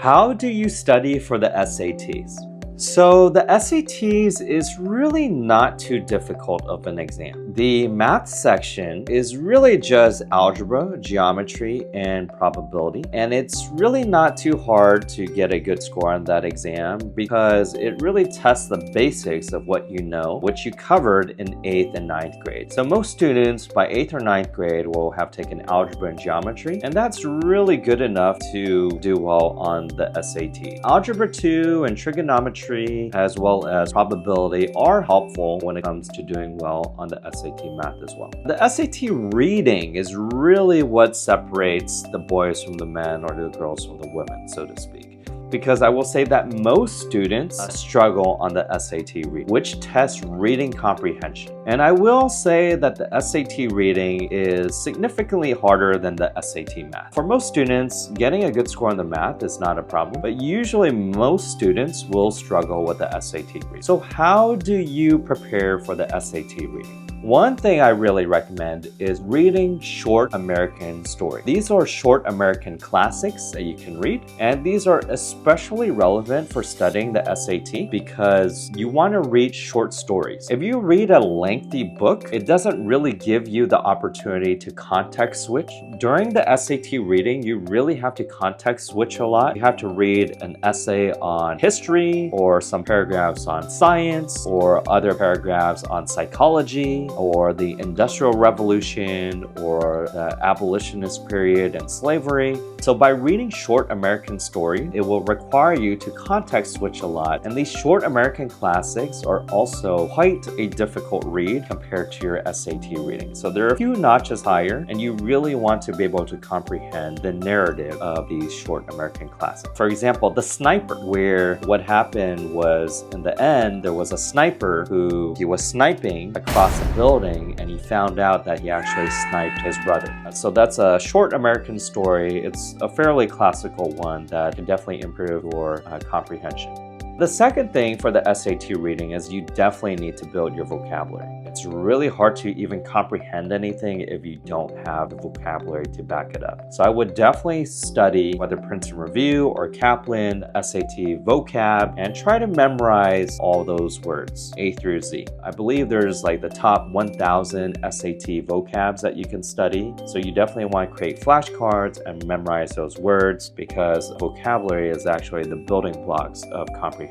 How do you study for the SATs? So the SATs is really not too difficult of an exam. The math section is really just algebra, geometry, and probability. And it's really not too hard to get a good score on that exam because it really tests the basics of what you know, which you covered in 8th and 9th grade. So most students by 8th or 9th grade will have taken algebra and geometry, and that's really good enough to do well on the SAT. Algebra 2 and trigonometry as well as probability are helpful when it comes to doing well on the SAT math as well. The SAT reading is really what separates the boys from the men or the girls from the women, so to speak. Because I will say that most students struggle on the SAT reading, which tests reading comprehension. And I will say that the SAT reading is significantly harder than the SAT math. For most students, getting a good score on the math is not a problem, but usually most students will struggle with the SAT reading. So how do you prepare for the SAT reading? One thing I really recommend is reading short American stories. These are short American classics that you can read, and these are especially relevant for studying the SAT because you want to read short stories. If you read a lengthy book, it doesn't really give you the opportunity to context switch. During the SAT reading, you really have to context switch a lot. You have to read an essay on history or some paragraphs on science or other paragraphs on psychology or the Industrial Revolution or the abolitionist period and slavery. So by reading short American stories, it will require you to context switch a lot. And these short American classics are also quite a difficult read compared to your SAT reading. So they're a few notches higher, and you really want to be able to comprehend the narrative of these short American classics. For example, The Sniper, where what happened was in the end, there was a sniper who he was sniping across a building and he found out that he actually sniped his brother. So that's a short American story. It's a fairly classical one that can definitely improve your comprehension. The second thing for the SAT reading is you definitely need to build your vocabulary. It's really hard to even comprehend anything if you don't have the vocabulary to back it up. So I would definitely study whether Princeton Review or Kaplan, SAT vocab, and try to memorize all those words, A through Z. I believe there's like the top 1,000 SAT vocabs that you can study. So you definitely want to create flashcards and memorize those words because vocabulary is actually the building blocks of comprehension.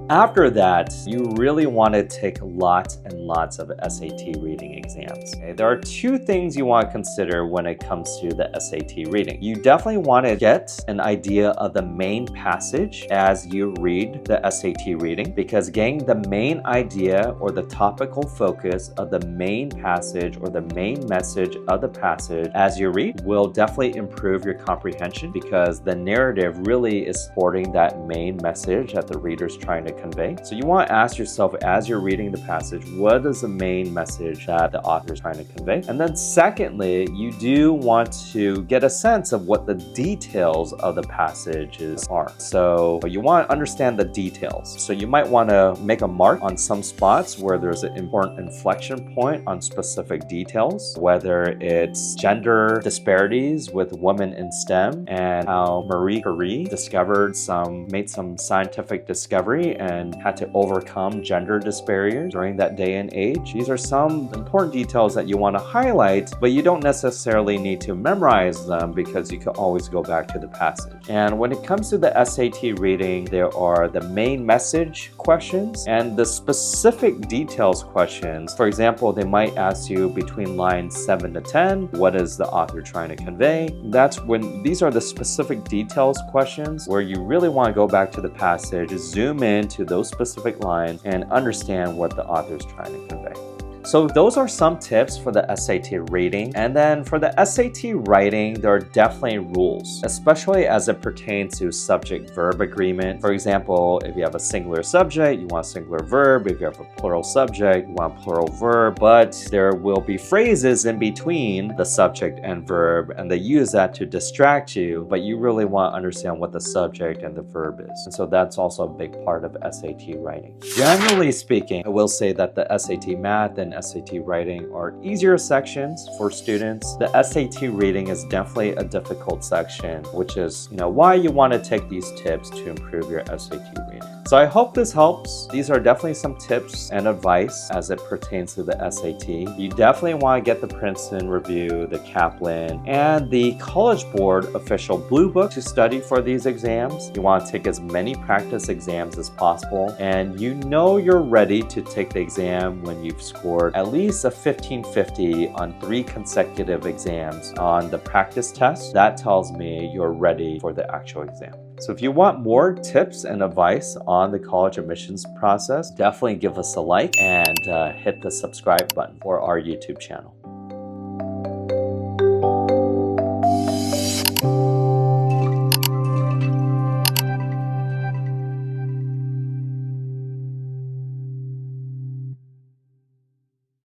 After that, you really want to take lots and lots of SAT reading exams. Okay? There are two things you want to consider when it comes to the SAT reading. You definitely want to get an idea of the main passage as you read the SAT reading, because getting the main idea or the topical focus of the main passage or the main message of the passage as you read will definitely improve your comprehension because the narrative really is supporting that main message that the reader's trying to convey. So you want to ask yourself as you're reading the passage, what is the main message that the author is trying to convey? And then secondly, you do want to get a sense of what the details of the passages are. So you want to understand the details. So you might want to make a mark on some spots where there's an important inflection point on specific details, whether it's gender disparities with women in STEM and how Marie Curie made some scientific discovery and had to overcome gender disparities during that day and age. These are some important details that you want to highlight, but you don't necessarily need to memorize them because you can always go back to the passage. And when it comes to the SAT reading, there are the main message questions and the specific details questions. For example, they might ask you between lines 7 to 10, what is the author trying to convey? These are the specific details questions where you really want to go back to the passage, zoom in to those specific lines and understand what the author is trying to convey. So those are some tips for the SAT reading. And then for the SAT writing, there are definitely rules, especially as it pertains to subject-verb agreement. For example, if you have a singular subject, you want a singular verb. If you have a plural subject, you want a plural verb. But there will be phrases in between the subject and verb, and they use that to distract you, but you really want to understand what the subject and the verb is. And so that's also a big part of SAT writing. Generally speaking, I will say that the SAT math and SAT writing are easier sections for students. The SAT reading is definitely a difficult section, which is, why you want to take these tips to improve your SAT reading. So I hope this helps. These are definitely some tips and advice as it pertains to the SAT. You definitely want to get the Princeton Review, the Kaplan, and the College Board official Blue Book to study for these exams. You want to take as many practice exams as possible, and you're ready to take the exam when you've scored at least a 1550 on 3 consecutive exams on the practice test. That tells me you're ready for the actual exam. So if you want more tips and advice on the college admissions process, definitely give us a like and hit the subscribe button for our YouTube channel.